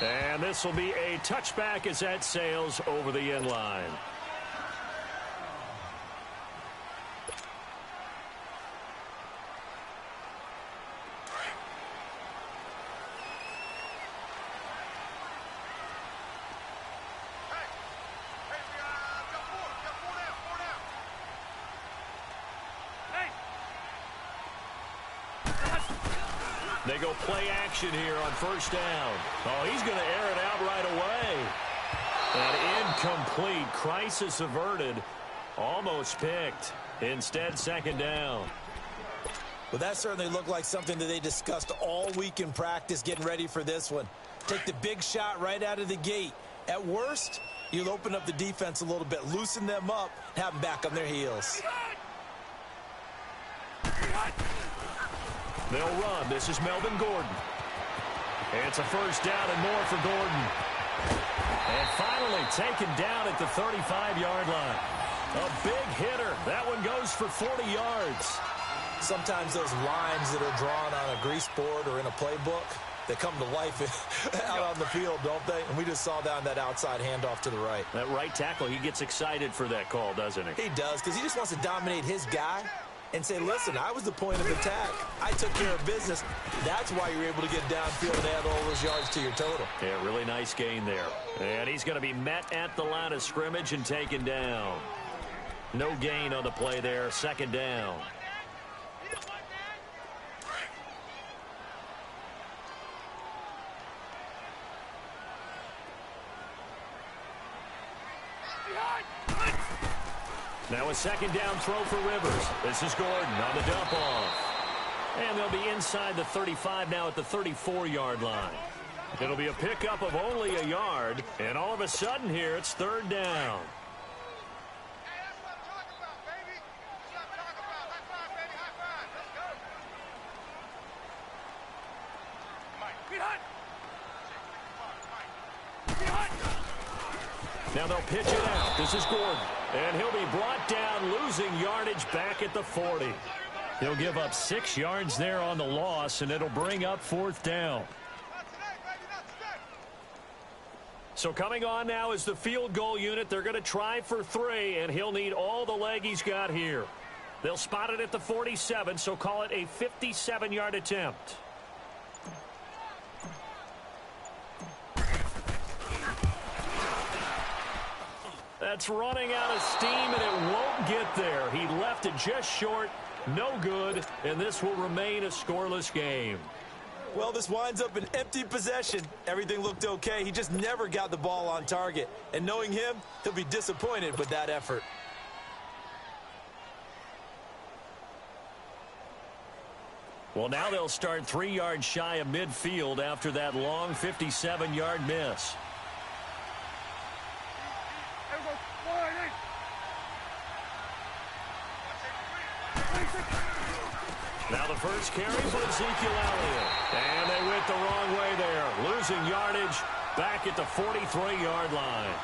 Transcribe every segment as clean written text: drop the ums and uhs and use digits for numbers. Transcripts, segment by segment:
And this will be a touchback as that sails over the end line. They go play action here on first down. Oh, he's going to air it out right away. And incomplete. Crisis averted. Almost picked. Instead, second down. Well, that certainly looked like something that they discussed all week in practice getting ready for this one. Take the big shot right out of the gate. At worst, you'll open up the defense a little bit, loosen them up, have them back on their heels. They'll run. This is Melvin Gordon. It's a first down and more for Gordon. And finally taken down at the 35-yard line. A big hitter. That one goes for 40 yards. Sometimes those lines that are drawn on a grease board or in a playbook, they come to life out on the field, don't they? And we just saw that on that outside handoff to the right. That right tackle, he gets excited for that call, doesn't he? He does, because he just wants to dominate his guy and say, listen, I was the point of attack. I took care of business. That's why you're able to get downfield and add all those yards to your total. Yeah, really nice gain there. And he's going to be met at the line of scrimmage and taken down. No gain on the play there. Second down. Now a second down throw for Rivers. This is Gordon on the dump off. And they'll be inside the 35 now at the 34-yard line. It'll be a pickup of only a yard. And all of a sudden here, it's third down. Now they'll pitch it out. This is Gordon. And he'll be brought down, losing yardage back at the 40. He'll give up 6 yards there on the loss, and it'll bring up fourth down. So coming on now is the field goal unit. They're going to try for 3, and he'll need all the leg he's got here. They'll spot it at the 47, so call it a 57-yard attempt. That's running out of steam, and it won't get there. He left it just short. No good, and this will remain a scoreless game. Well, this winds up an empty possession. Everything looked okay. He just never got the ball on target. And knowing him, he'll be disappointed with that effort. Well, now they'll start 3 yards shy of midfield after that long 57-yard miss. Now the first carry for Ezekiel Elliott. And they went the wrong way there. Losing yardage back at the 43-yard line.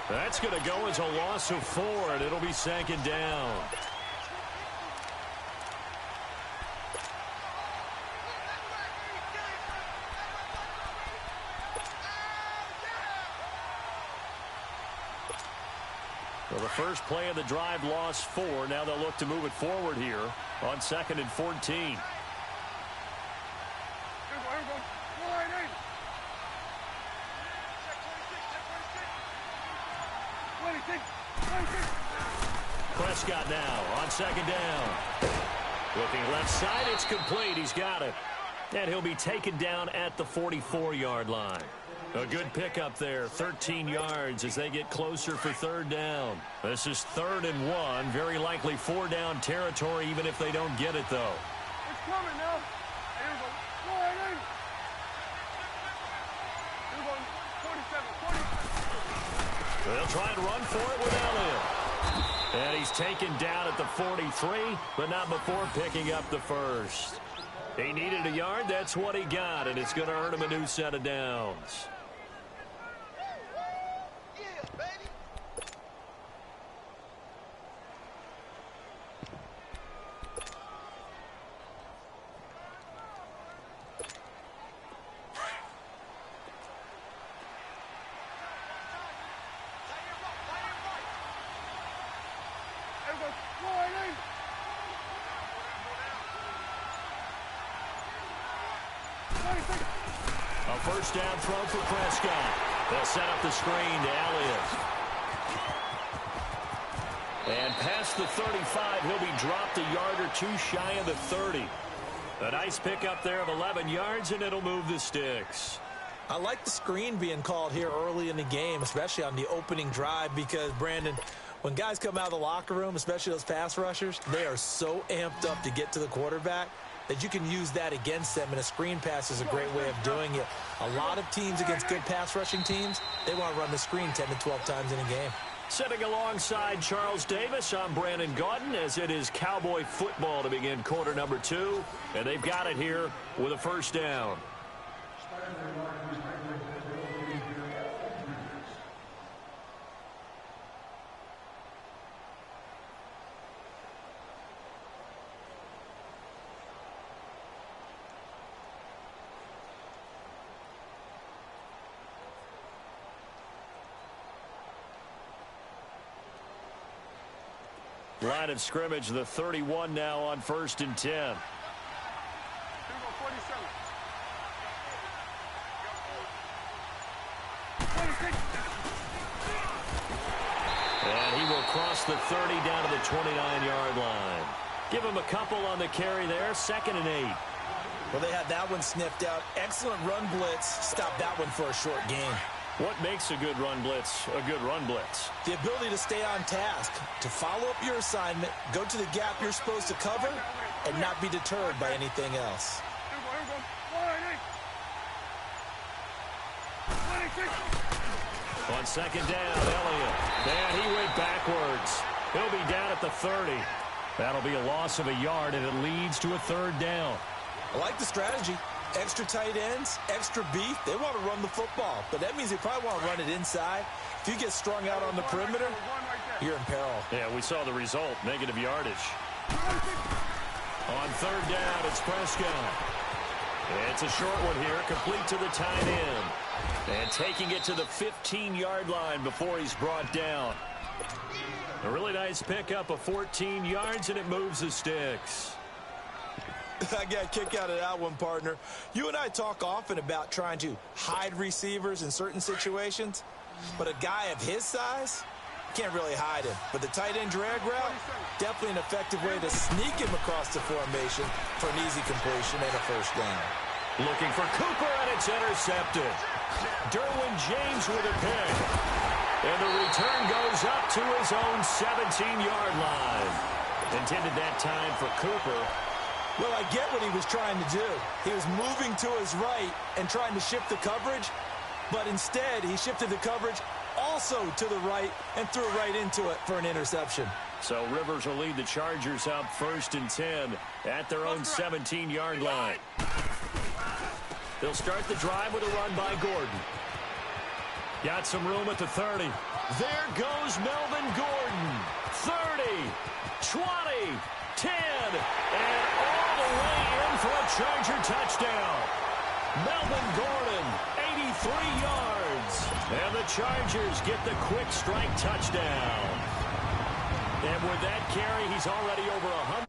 That's going to go as a loss of 4, and it'll be second down. Well, the first play of the drive lost 4. Now they'll look to move it forward here on 2nd and 14. Prescott now on 2nd down. Looking left side, it's complete. He's got it. And he'll be taken down at the 44-yard line. A good pickup there, 13 yards as they get closer for third down. This is 3rd and 1, very likely 4-down territory even if they don't get it, though. It's coming now. Here we go. Go ahead, Here we go. 47, 47. They'll try and run for it with Elliott. And he's taken down at the 43, but not before picking up the first. He needed a yard, that's what he got, and it's going to earn him a new set of downs. A first down throw for Prescott. They'll set up the screen to Elliott. And past the 35, he'll be dropped a yard or two shy of the 30. A nice pickup there of 11 yards, and it'll move the sticks. I like the screen being called here early in the game, especially on the opening drive, because, Brandon, when guys come out of the locker room, especially those pass rushers, they are so amped up to get to the quarterback that you can use that against them, and a screen pass is a great way of doing it. A lot of teams against good pass rushing teams, they want to run the screen 10 to 12 times in a game. Sitting alongside Charles Davis, I'm Brandon Gaudin, as it is Cowboy football to begin quarter number 2, and they've got it here with a first down. Line of scrimmage, the 31 now on 1st and 10. And he will cross the 30 down to the 29-yard line. Give him a couple on the carry there, 2nd and 8. Well, they had that one sniffed out. Excellent run blitz. Stop that one for a short gain. What makes a good run blitz a good run blitz? The ability to stay on task, to follow up your assignment, go to the gap you're supposed to cover, and not be deterred by anything else. On 2nd down, Elliott. And he went backwards. He'll be down at the 30. That'll be a loss of a yard, and it leads to a 3rd down. I like the strategy. Extra tight ends, extra beef. They want to run the football, but that means they probably want to run it inside. If you get strung out on the perimeter, you're in peril. Yeah, we saw the result, negative yardage. On 3rd down, it's Prescott. It's a short one here, complete to the tight end. And taking it to the 15-yard line before he's brought down. A really nice pickup of 14 yards, and it moves the sticks. I got a kick out of that one, partner. You and I talk often about trying to hide receivers in certain situations, but a guy of his size can't really hide him. But the tight end drag route, definitely an effective way to sneak him across the formation for an easy completion and a first down. Looking for Cooper, and it's intercepted. Derwin James with a pick. And the return goes up to his own 17-yard line. Intended that time for Cooper. Well, I get what he was trying to do. He was moving to his right and trying to shift the coverage, but instead he shifted the coverage also to the right and threw right into it for an interception. So Rivers will lead the Chargers up 1st and 10 at their own 17-yard line. They'll start the drive with a run by Gordon. Got some room at the 30. There goes Melvin Gordon. 30, 20, 10, and all the way in for a Charger touchdown. Melvin Gordon, 83 yards. And the Chargers get the quick strike touchdown. And with that carry, he's already over 100.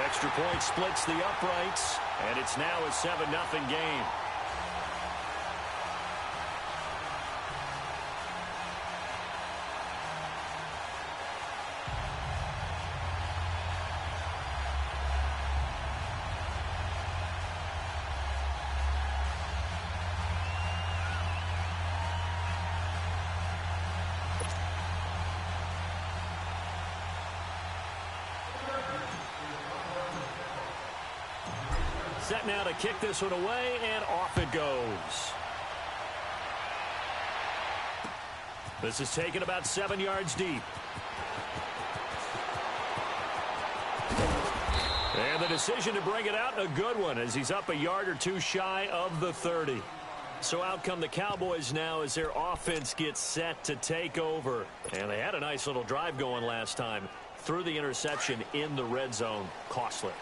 Extra point splits the uprights, and it's now a 7-0 game. Set now to kick this one away, and off it goes. This is taken about 7 yards deep. And the decision to bring it out, a good one, as he's up a yard or two shy of the 30. So out come the Cowboys now as their offense gets set to take over. And they had a nice little drive going last time. threw the interception in the red zone. Costly.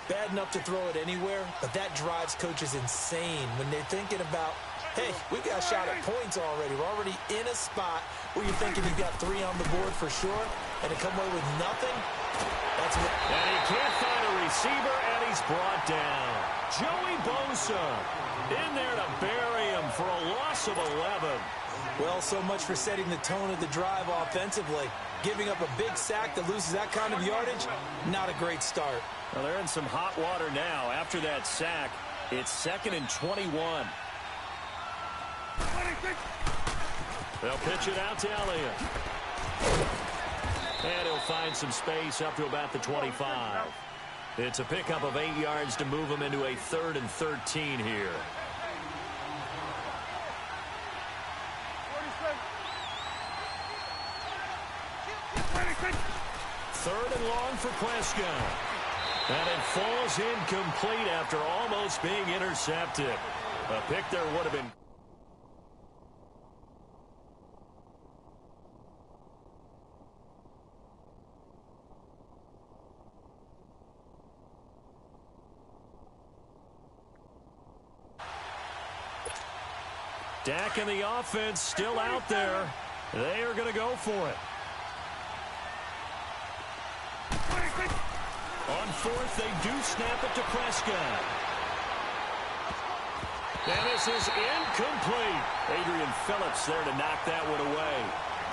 Bad enough to throw it anywhere, but that drives coaches insane when they're thinking about, hey, we got a shot at points already. We're already in a spot where you're thinking you've got 3 on the board for sure, and to come away with nothing, that's what... And he can't find a receiver, and he's brought down. Joey Bosa in there to bury him for a loss of 11. Well, so much for setting the tone of the drive offensively. Giving up a big sack that loses that kind of yardage, not a great start. Well, they're in some hot water now. After that sack, it's 2nd and 21. They'll pitch it out to Elliott. And he'll find some space up to about the 25. It's a pickup of 8 yards to move him into a 3rd and 13 here. Third and long for Prescott. And it falls incomplete after almost being intercepted. A pick there would have been... Dak and the offense still out there. They are going to go for it. On 4th, they do snap it to Prescott. And this is incomplete. Adrian Phillips there to knock that one away.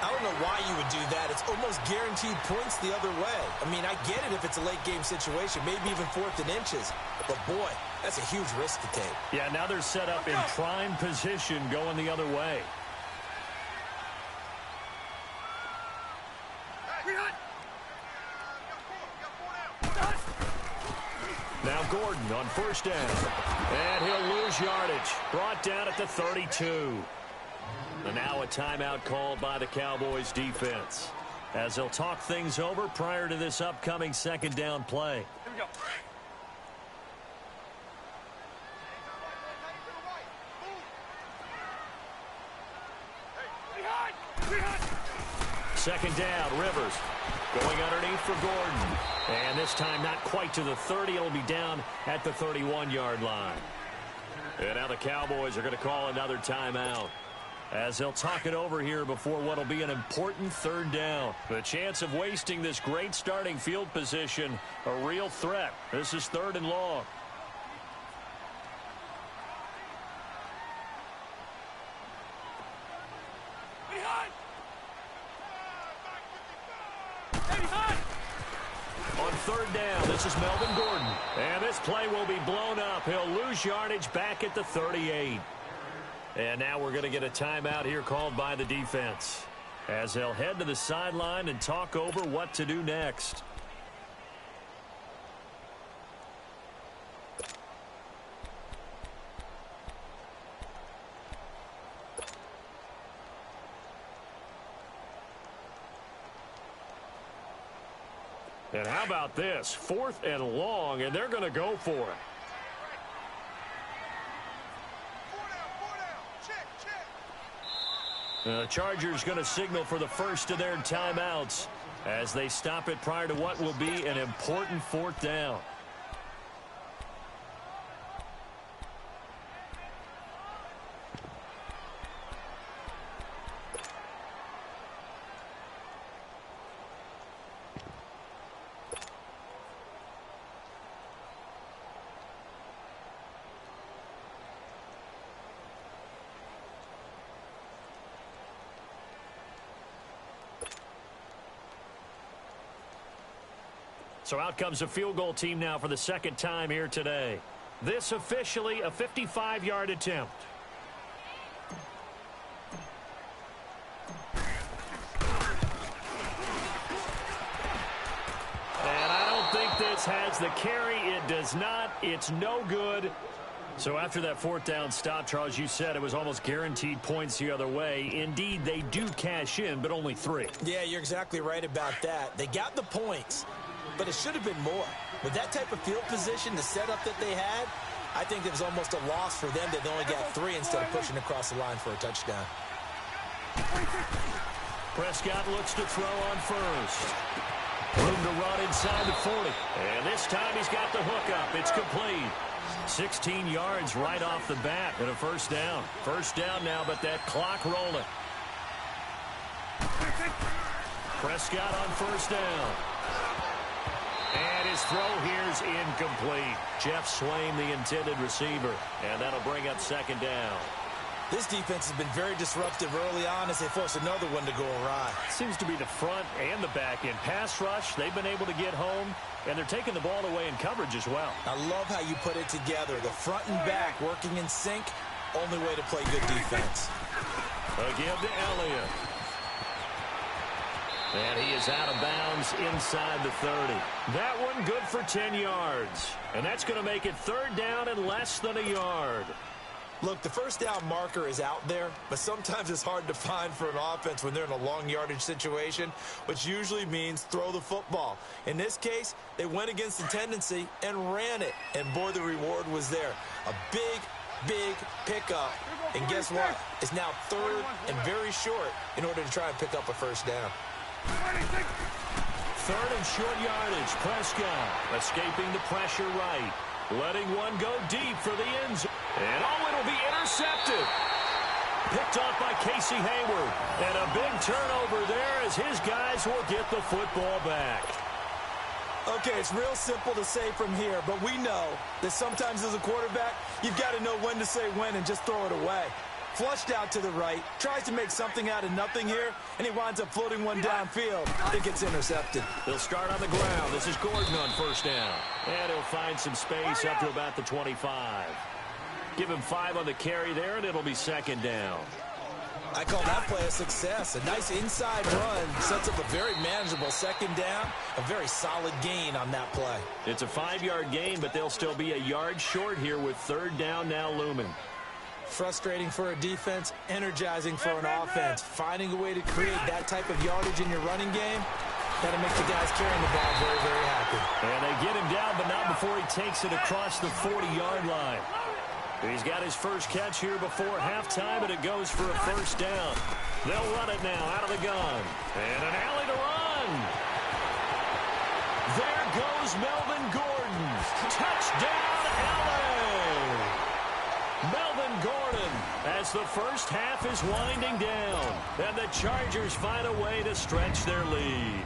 I don't know why you would do that. It's almost guaranteed points the other way. I mean, I get it if it's a late-game situation, maybe even 4th and inches. But, boy, that's a huge risk to take. Yeah, now they're set up in prime position going the other way. Now Gordon on 1st down. And he'll lose yardage. Brought down at the 32. And now a timeout called by the Cowboys defense, as they'll talk things over prior to this upcoming 2nd down play. Here we go. 2nd down, Rivers going underneath for Gordon. And this time not quite to the 30. It'll be down at the 31-yard line. And now the Cowboys are going to call another timeout, as they'll talk it over here before what will be an important 3rd down. The chance of wasting this great starting field position, a real threat. This is 3rd and long. On 3rd down, this is Melvin Gordon. And this play will be blown up. He'll lose yardage back at the 38. And now we're going to get a timeout here called by the defense, as they'll head to the sideline and talk over what to do next. And how about this? 4th and long, and they're going to go for it. The Chargers going to signal for the first of their timeouts as they stop it prior to what will be an important 4th down. So out comes a field goal team now for the 2nd time here today. This officially a 55-yard attempt. And I don't think this has the carry. It does not. It's no good. So after that 4th down stop, Charles, you said it was almost guaranteed points the other way. Indeed, they do cash in, but only 3. Yeah, you're exactly right about that. They got the points, but it should have been more. With that type of field position, the setup that they had, I think it was almost a loss for them that they only got 3 instead of pushing across the line for a touchdown. Prescott looks to throw on 1st. Room to run inside the 40. And this time he's got the hook up. It's complete. 16 yards right off the bat and a first down. First down now, but that clock rolling. Prescott on first down. And his throw here's incomplete. Jeff Swain, the intended receiver. And that'll bring up second down. This defense has been very disruptive early on as they force another one to go awry. Seems to be the front and the back end. Pass rush, they've been able to get home, and they're taking the ball away in coverage as well. I love how you put it together. The front and back working in sync. Only way to play good defense. A give to Elliott. And he is out of bounds inside the 30. That one good for 10 yards. And that's going to make it third down and less than a yard. Look, the first down marker is out there, but sometimes it's hard to find for an offense when they're in a long yardage situation, which usually means throw the football. In this case, they went against the tendency and ran it. And, boy, the reward was there. A big pickup. And guess what? It's now third and very short in order to try and pick up a first down. Third and short yardage. Prescott escaping the pressure right. Letting one go deep for the end zone. And it'll be intercepted. Picked off by Casey Hayward. And a big turnover there as his guys will get the football back. Okay, it's real simple to say from here, but we know that sometimes as a quarterback, you've got to know when to say when and just throw it away. Flushed out to the right, tries to make something out of nothing here, and he winds up floating one downfield. I think it's intercepted. They'll start on the ground. This is Gordon on first down. And he'll find some space up to about the 25. Give him 5 on the carry there, and it'll be second down. I call that play a success. A nice inside run sets up a very manageable second down. A very solid gain on that play. It's a 5-yard gain, but they'll still be a yard short here with third down now looming. Frustrating for a defense, energizing for an offense. Finding a way to create that type of yardage in your running game, that'll make the guys carrying the ball very, very happy. And they get him down, but not before he takes it across the 40-yard line. He's got his first catch here before halftime, and it goes for a first down. They'll run it now out of the gun. And an alley to run. There goes Melvin Gordon. Touchdown, LA! Melvin Gordon as the first half is winding down. And the Chargers find a way to stretch their lead.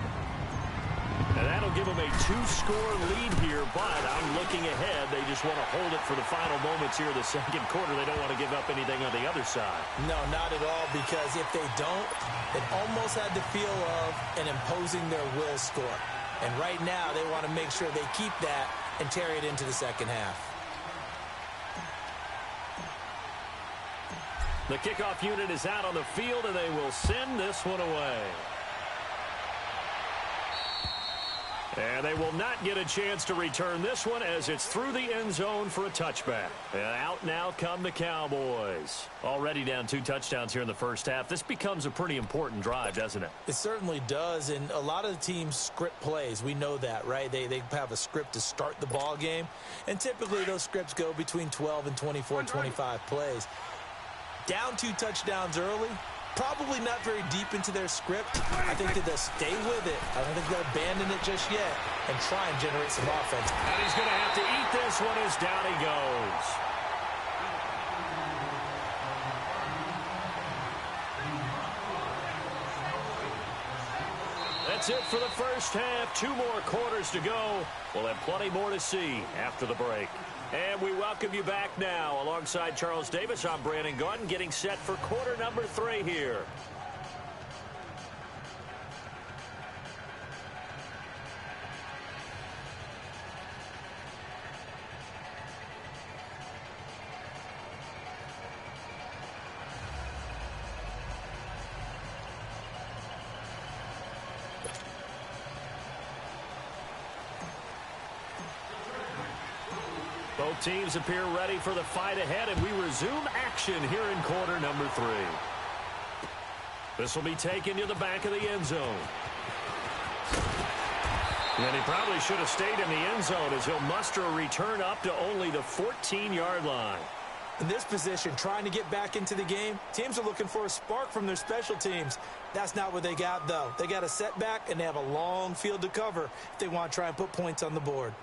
And that'll give them a 2-score lead here, but I'm looking ahead. They just want to hold it for the final moments here of the second quarter. They don't want to give up anything on the other side. No, not at all, because if they don't, it almost had the feel of an imposing their will score. And right now, they want to make sure they keep that and carry it into the second half. The kickoff unit is out on the field, and they will send this one away. And they will not get a chance to return this one as it's through the end zone for a touchback. And out now come the Cowboys. Already down 2 touchdowns here in the first half. This becomes a pretty important drive, doesn't it? It certainly does, and a lot of the teams script plays. We know that, right? They have a script to start the ball game, and typically those scripts go between 12 and 24, 25 plays. Down 2 touchdowns early. Probably not very deep into their script. I think that they'll stay with it. I don't think they'll abandon it just yet and try and generate some offense. And he's going to have to eat this one as down he goes. That's it for the first half. 2 more quarters to go. We'll have plenty more to see after the break. And we welcome you back now. Alongside Charles Davis, I'm Brandon Gaudin, getting set for quarter number 3 here. Both teams appear ready for the fight ahead, and we resume action here in quarter number 3. This will be taken to the back of the end zone. And he probably should have stayed in the end zone as he'll muster a return up to only the 14-yard line. In this position, trying to get back into the game, teams are looking for a spark from their special teams. That's not what they got, though. They got a setback, and they have a long field to cover if they want to try and put points on the board.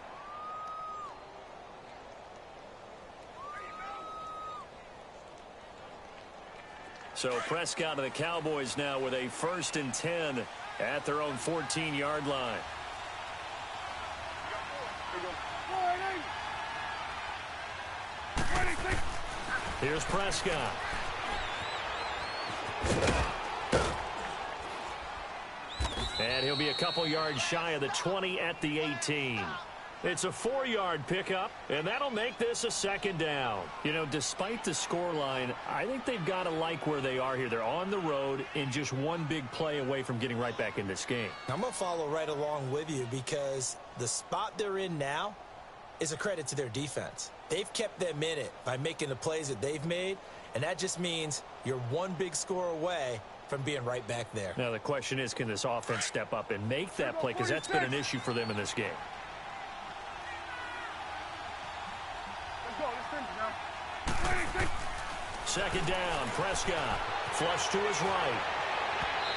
So Prescott of the Cowboys now with a 1st and 10 at their own 14-yard line. Here's Prescott. And he'll be a couple yards shy of the 20 at the 18. It's a 4-yard pickup, and that'll make this a 2nd down. You know, despite the scoreline, I think they've got to like where they are here. They're on the road and just one big play away from getting right back in this game. I'm going to follow right along with you because the spot they're in now is a credit to their defense. They've kept them in it by making the plays that they've made, and that just means you're one big score away from being right back there. Now, the question is, can this offense step up and make that play? Because that's been an issue for them in this game. Second down, Prescott. Flush to his right.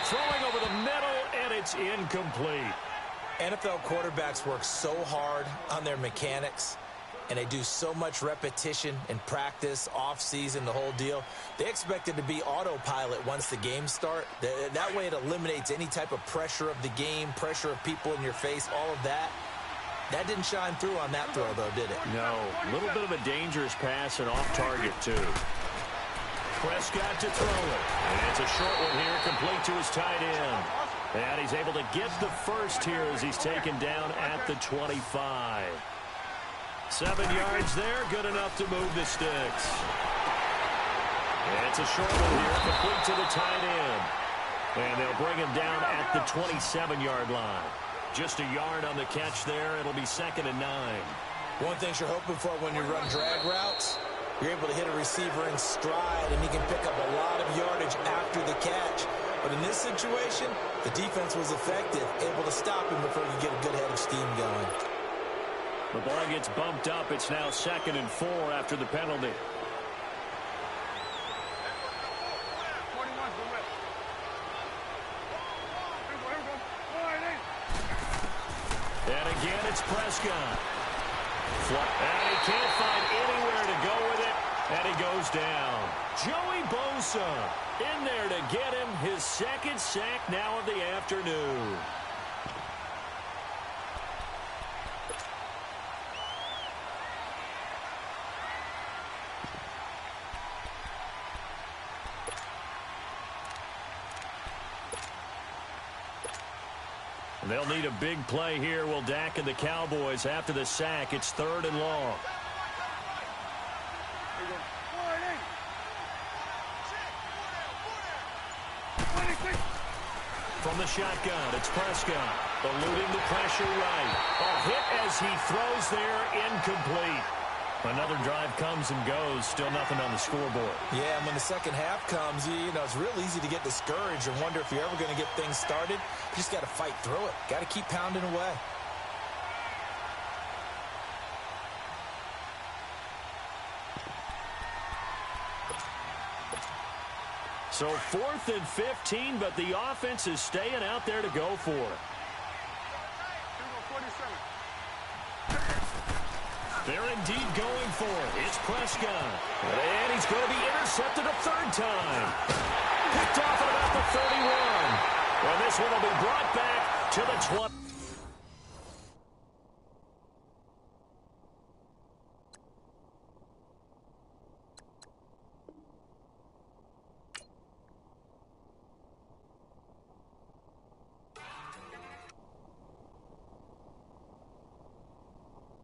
Throwing over the middle, and it's incomplete. NFL quarterbacks work so hard on their mechanics, and they do so much repetition in practice, off-season, the whole deal. They expect it to be autopilot once the games start. That way it eliminates any type of pressure of the game, pressure of people in your face, all of that. That didn't shine through on that throw, though, did it? No. A little bit of a dangerous pass and off target, too. Prescott to throw it. And it's a short one here, complete to his tight end. And he's able to get the first here as he's taken down at the 25. 7 yards there, good enough to move the sticks. And it's a short one here, complete to the tight end. And they'll bring him down at the 27-yard line. Just a yard on the catch there. It'll be 2nd and 9. One thing you're hoping for when you run drag routes, you're able to hit a receiver in stride, and he can pick up a lot of yardage after the catch. But in this situation, the defense was effective, able to stop him before he could get a good head of steam going. The ball gets bumped up. It's now 2nd and 4 after the penalty. And again, it's Prescott. And he can't find anywhere to go with it, and he goes down. Joey Bosa in there to get him his 2nd sack now of the afternoon. They'll need a big play here. Will Dak and the Cowboys after the sack. It's 3rd and long. From the shotgun, it's Prescott. Eluding the pressure right. A hit as he throws there, incomplete. Another drive comes and goes. Still nothing on the scoreboard. Yeah, and when the second half comes, you know, it's real easy to get discouraged and wonder if you're ever going to get things started. You just got to fight through it. Got to keep pounding away. So 4th and 15, but the offense is staying out there to go for it. They're indeed going for it. It's Prescott. And he's going to be intercepted a 3rd time. Picked off at about the 31. And this one will be brought back to the 20.